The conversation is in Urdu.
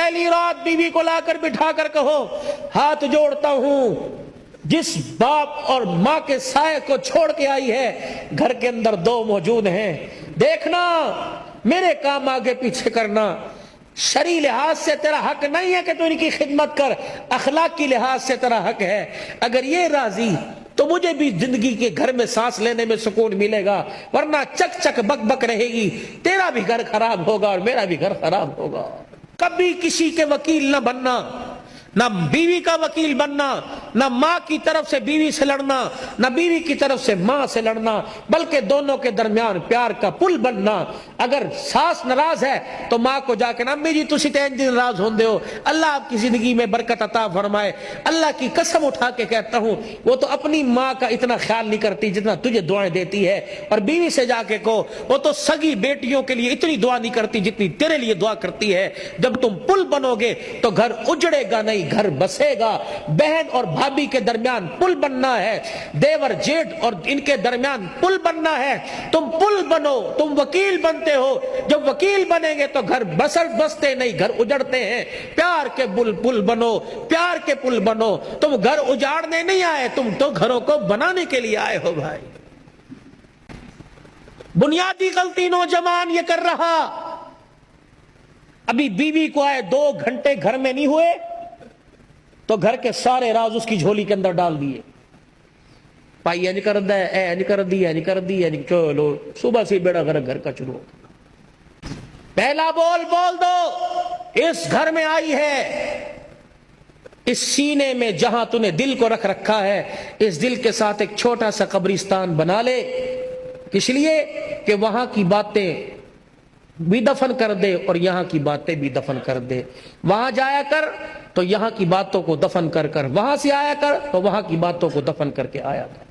پہلی رات بیوی کو لا کر بٹھا کر کہو ہاتھ جوڑتا ہوں، جس باپ اور ماں کے سائے کو چھوڑ کے آئی ہے گھر کے اندر دو موجود ہیں، دیکھنا میرے کام آگے پیچھے کرنا، شرعی لحاظ سے تیرا حق نہیں ہے کہ تو ان کی خدمت کر، اخلاقی لحاظ سے تیرا حق ہے، اگر یہ راضی تو مجھے بھی زندگی کے گھر میں سانس لینے میں سکون ملے گا، ورنہ چک چک بک بک رہے گی، تیرا بھی گھر خراب ہوگا اور میرا بھی گھر خراب ہوگا۔ کبھی کسی کے وکیل نہ بننا، نہ بیوی کا وکیل بننا، نہ ماں کی طرف سے بیوی سے لڑنا، نہ بیوی کی طرف سے ماں سے لڑنا، بلکہ دونوں کے درمیان پیار کا پل بننا۔ اگر ساس ناراض ہے تو ماں کو جا کے نا امی جی تسی تے انج ناراض ہوندے ہو، اللہ آپ کی زندگی میں برکت عطا فرمائے، اللہ کی قسم اٹھا کے کہتا ہوں وہ تو اپنی ماں کا اتنا خیال نہیں کرتی جتنا تجھے دعائیں دیتی ہے، اور بیوی سے جا کے کہو وہ تو سگی بیٹیوں کے لیے اتنی دعا نہیں کرتی جتنی تیرے لیے دعا کرتی ہے۔ جب تم پل بنو گے تو گھر اجڑے گا نہیں، گھر بسے گا۔ بہن اور بھابھی کے درمیان پل بننا ہے، دیور جیٹھ اور ان کے درمیان پل بننا ہے، تم پل بنو، تم وکیل بنتے ہو، جب وکیل بنیں گے تو گھر بستے نہیں، گھر اجڑتے ہیں۔ پیار کے پل بنو، پیار کے پل بنو، تم گھر اجاڑنے نہیں آئے، تم تو گھروں کو بنانے کے لیے آئے ہو بھائی۔ بنیادی غلطی نوجوان یہ کر رہا، ابھی بیوی کو آئے 2 گھنٹے گھر میں نہیں ہوئے تو گھر کے سارے راز اس کی جھولی کے اندر ڈال دیے، پائی انج کر دے، اے انج کر دی، انج کر دی، انج، چلو صبح سے بیڑا گھر کا شروع۔ پہلا بول دو اس گھر میں آئی ہے، اس سینے میں جہاں تو نے دل کو رکھ رکھا ہے، اس دل کے ساتھ ایک چھوٹا سا قبرستان بنا لے، اس لیے کہ وہاں کی باتیں بھی دفن کر دے اور یہاں کی باتیں بھی دفن کر دے۔ وہاں جایا کر تو یہاں کی باتوں کو دفن کر کر، وہاں سے آیا کر تو وہاں کی باتوں کو دفن کر کے آیا کر۔